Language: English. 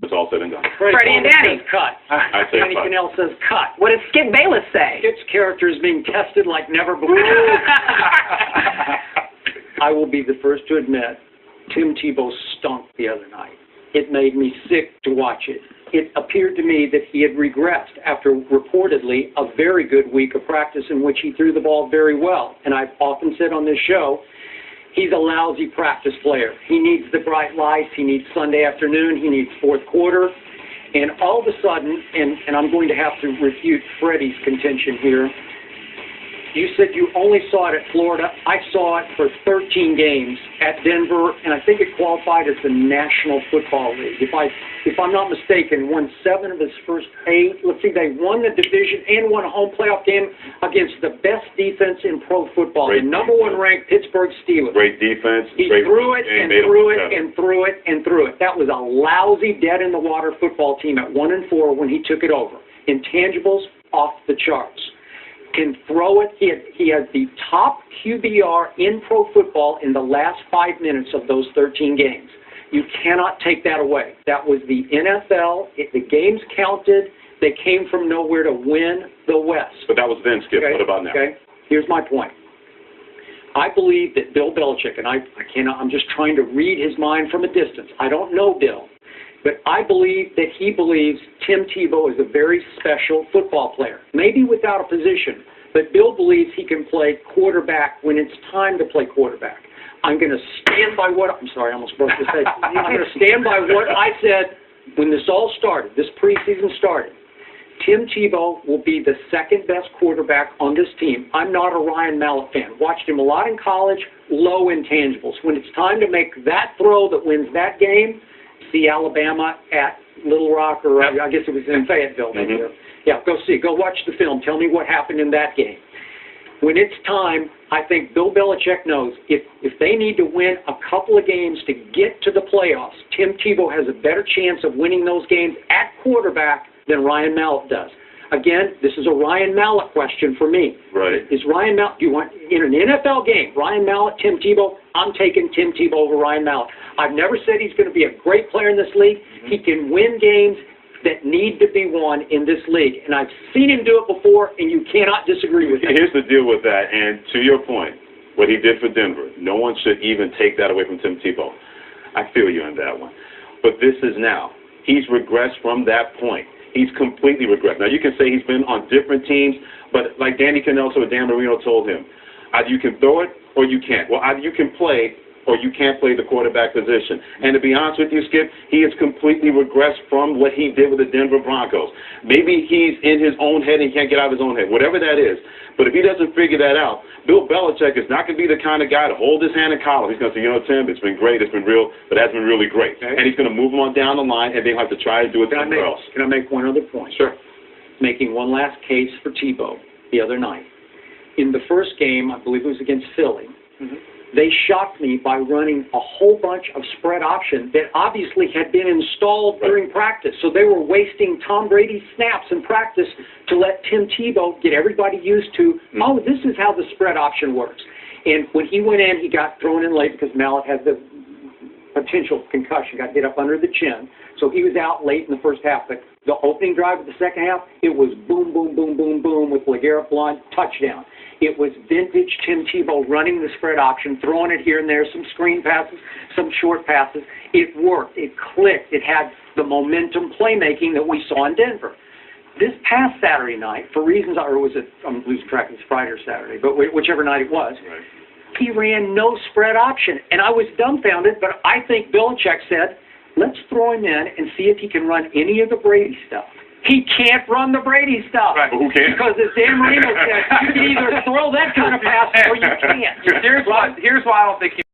it's all said and done. Freddie and Danny. Cut. I say Danny cut. Cannell says cut. What does Skip Bayless say? Skip's character is being tested like never before. I will be the first to admit, Tim Tebow stunk the other night. It made me sick to watch it. It appeared to me that he had regressed after reportedly a very good week of practice in which he threw the ball very well. And I've often said on this show, he's a lousy practice player. He needs the bright lights. He needs Sunday afternoon. He needs fourth quarter. And all of a sudden, and I'm going to have to refute Freddie's contention here, you said you only saw it at Florida. I saw it for 13 games at Denver, and I think it qualified as the National Football League. If I'm not mistaken, won 7 of his first 8. Let's see, they won the division and won a home playoff game against the best defense in pro football, the number 1 ranked Pittsburgh Steelers. Great defense. He great threw it and game, threw it and threw it and threw it. That was a lousy, dead-in-the-water football team at 1-4 when he took it over. Intangibles off the charts. Can throw it. He has the top QBR in pro football in the last 5 minutes of those 13 games. You cannot take that away. That was the NFL. The games counted. They came from nowhere to win the West. But that was then, Skip. Okay? What about now? Okay. Here's my point. I believe that Bill Belichick, and I cannot, I'm just trying to read his mind from a distance. I don't know Bill. But I believe that he believes Tim Tebow is a very special football player, maybe without a position, but Bill believes he can play quarterback when it's time to play quarterback. I'm going to stand by what, I'm sorry, I almost broke this head. I'm going to stand by what I said when this all started, this preseason started. Tim Tebow will be the second best quarterback on this team. I'm not a Ryan Mallett fan. Watched him a lot in college, low intangibles. When it's time to make that throw that wins that game, see Alabama at Little Rock, or I guess it was in Fayetteville. Mm-hmm. Yeah, go watch the film. Tell me what happened in that game. When it's time, I think Bill Belichick knows if they need to win a couple of games to get to the playoffs, Tim Tebow has a better chance of winning those games at quarterback than Ryan Mallett does. Again, this is a Ryan Mallett question for me. Right. Is Ryan Mallett, do you want, in an NFL game, Ryan Mallett, Tim Tebow? I'm taking Tim Tebow over Ryan Mallett. I've never said he's going to be a great player in this league. Mm-hmm. He can win games that need to be won in this league. And I've seen him do it before, and you cannot disagree with him. Here's the deal with that, and to your point, what he did for Denver, no one should even take that away from Tim Tebow. I feel you on that one. But this is now. He's regressed from that point. He's completely regressed. Now, you can say he's been on different teams, but like Danny Cannell or Dan Marino told him, either you can throw it or you can't. Well, either you can play or you can't play the quarterback position. And to be honest with you, Skip, he has completely regressed from what he did with the Denver Broncos. Maybe he's in his own head and he can't get out of his own head, whatever that is. But if he doesn't figure that out, Bill Belichick is not going to be the kind of guy to hold his hand and collar. He's going to say, you know, Tim, it's been great, it's been real, but that's been really great. Okay. And he's going to move him on down the line, and they'll have to try to do it somewhere else. Can I make one other point? Sure. Making one last case for Tebow the other night. In the first game, I believe it was against Philly, they shocked me by running a whole bunch of spread option that obviously had been installed during practice. So they were wasting Tom Brady's snaps in practice to let Tim Tebow get everybody used to, oh, this is how the spread option works. And when he went in, he got thrown in late because Mallett had the potential concussion, got hit up under the chin. So he was out late in the first half. But the opening drive of the second half, it was boom, boom, boom, boom, boom with LeGarrette Blount, touchdown. It was vintage Tim Tebow running the spread option, throwing it here and there, some screen passes, some short passes. It worked. It clicked. It had the momentum playmaking that we saw in Denver. This past Saturday night, for reasons, or was it, I'm losing track, it's Friday or Saturday, but whichever night it was, he ran no spread option. And I was dumbfounded, but I think Belichick said, let's throw him in and see if he can run any of the Brady stuff. He can't run the Brady stuff. Right, but who can? Because as Dan Marino said, you can either throw that kind of pass or you can't. Here's why I don't think he